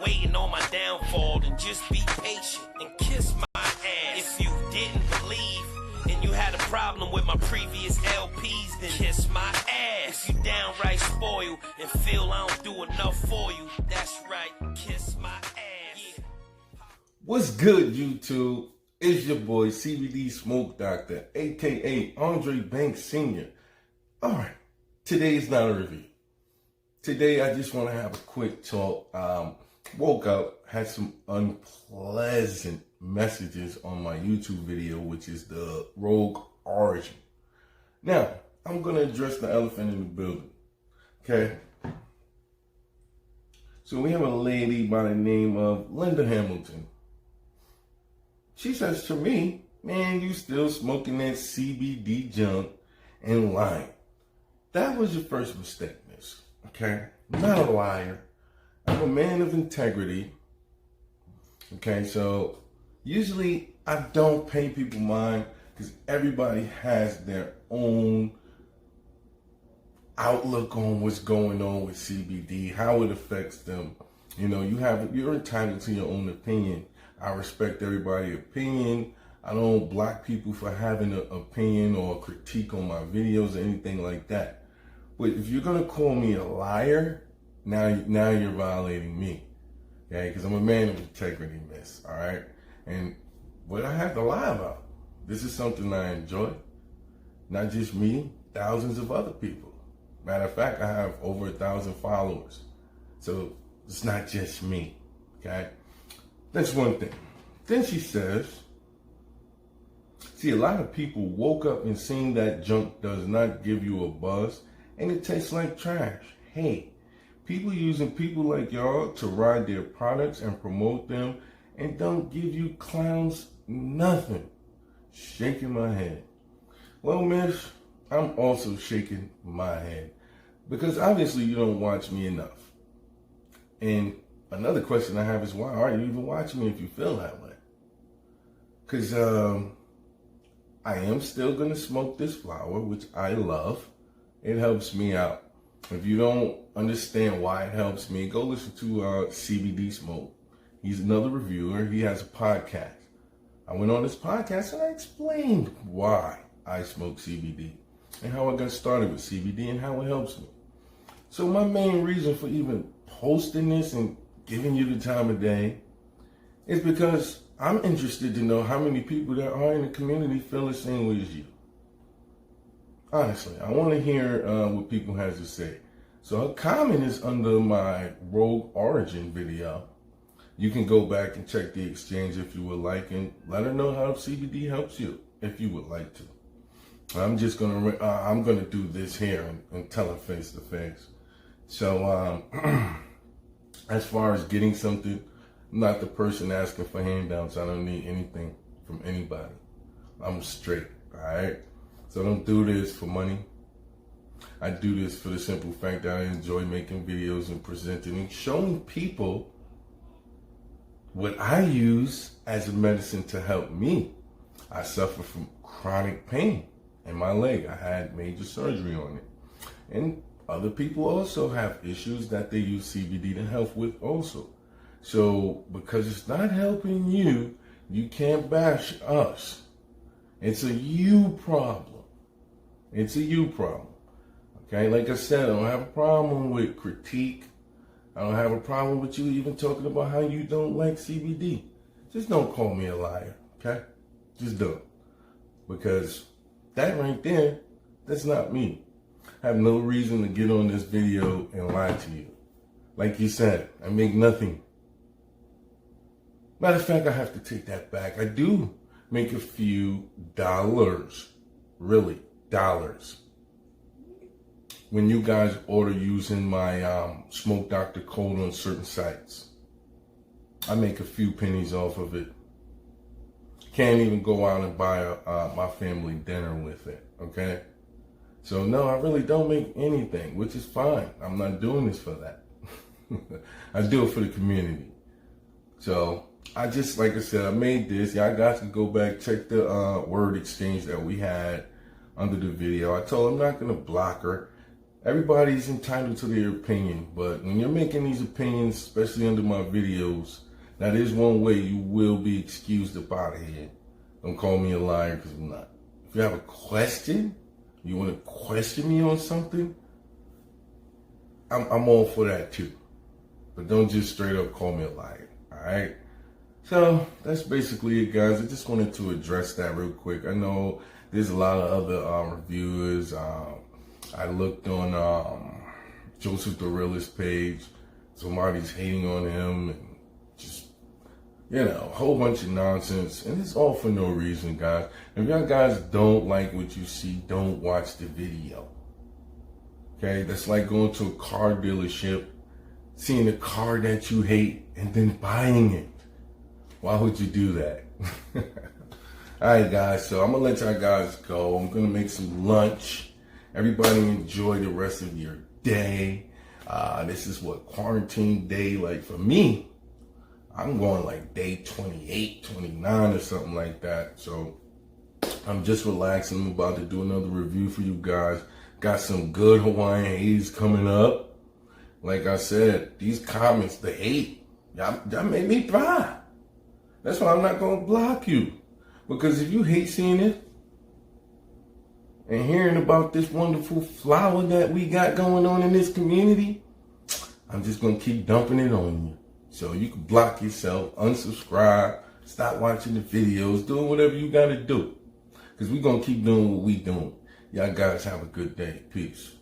waiting on my downfall, then just be patient and kiss my ass. If you didn't believe and you had a problem with my previous LPs, then kiss my ass. If you downright spoil and feel I don't do enough for you, that's right, kiss my ass. What's good, YouTube? It's your boy CBD Smoke Doctor, aka Andre Banks Sr. Alright, today is not a review. Today I just want to have a quick talk. Woke up, had some unpleasant messages on my YouTube video, which is the Rogue Origin. Now, I'm going to address the elephant in the building. Okay? So we have a lady by the name of Linda Hamilton. She says to me, man, you still smoking that CBD junk and lying. That was your first mistake, miss. Okay? I'm not a liar. I'm a man of integrity. Okay, so usually I don't pay people mind because everybody has their own outlook on what's going on with CBD, how it affects them. You know, you're entitled to your own opinion. I respect everybody's opinion. I don't block people for having an opinion or a critique on my videos or anything like that. But if you're gonna call me a liar, now you're violating me, okay? Because I'm a man of integrity, miss, all right? And what I have to lie about, this is something I enjoy. Not just me, thousands of other people. Matter of fact, I have over 1,000 followers. So it's not just me, okay? That's one thing. Then she says, see, a lot of people woke up and seen that junk does not give you a buzz and it tastes like trash. Hey, people using people like y'all to ride their products and promote them and don't give you clowns nothing. Shaking my head. Well, miss, I'm also shaking my head because obviously you don't watch me enough. And another question I have is, why are you even watching me if you feel that way? Because I am still going to smoke this flower, which I love. It helps me out. If you don't understand why it helps me, go listen to CBD Smoke. He's another reviewer. He has a podcast. I went on this podcast and I explained why I smoke CBD and how I got started with CBD and how it helps me. So my main reason for even posting this and giving you the time of day is because I'm interested to know how many people that are in the community feel the same way as you. Honestly, I want to hear what people have to say. So a comment is under my Rogue Origin video. You can go back and check the exchange if you would like and let her know how CBD helps you if you would like to. I'm just gonna do this here and tell her face to face. So as far as getting something, I'm not the person asking for handouts. I don't need anything from anybody. I'm straight, all right? So I don't do this for money. I do this for the simple fact that I enjoy making videos and presenting and showing people what I use as a medicine to help me. I suffer from chronic pain in my leg. I had major surgery on it. And other people also have issues that they use CBD to help with also. So because it's not helping you, you can't bash us. It's a you problem. It's a you problem. Okay, like I said, I don't have a problem with critique. I don't have a problem with you even talking about how you don't like CBD. Just don't call me a liar, okay? Just don't. Because that right there, that's not me. I have no reason to get on this video and lie to you. Like you said, I make nothing. Matter of fact, I have to take that back. I do make a few dollars. Really, dollars. When you guys order using my Smoke Doctor code on certain sites. I make a few pennies off of it. Can't even go out and buy my family dinner with it, okay? So no, I really don't make anything, which is fine. I'm not doing this for that. I do it for the community. So I just, like I said, I made this. Y'all guys can go back, check the word exchange that we had under the video. I told her I'm not going to block her. everybody's entitled to their opinion, but when you're making these opinions, especially under my videos, that is one way you will be excused up out of here. Don't call me a liar, because I'm not. If you have a question, you want to question me on something, I'm all for that too. But don't just straight up call me a liar, all right? So that's basically it, guys. I just wanted to address that real quick. I know there's a lot of other reviewers. I looked on Joseph the Realist page. Somebody's hating on him and just, a whole bunch of nonsense. And it's all for no reason, guys. If y'all guys don't like what you see, don't watch the video. Okay? That's like going to a car dealership, seeing a car that you hate, and then buying it. Why would you do that? All right, guys. So I'm going to let y'all guys go. I'm going to make some lunch. Everybody enjoy the rest of your day. This is what quarantine day, like for me, I'm going like day 28, 29 or something like that. So I'm just relaxing. I'm about to do another review for you guys. Got some good Hawaiian haze coming up. Like I said, these comments, the hate, y'all made me cry. That's why I'm not going to block you. Because if you hate seeing it, and hearing about this wonderful flower that we got going on in this community, I'm just going to keep dumping it on you. So you can block yourself, unsubscribe, stop watching the videos, doing whatever you got to do. Because we're going to keep doing what we doing. Y'all guys have a good day. Peace.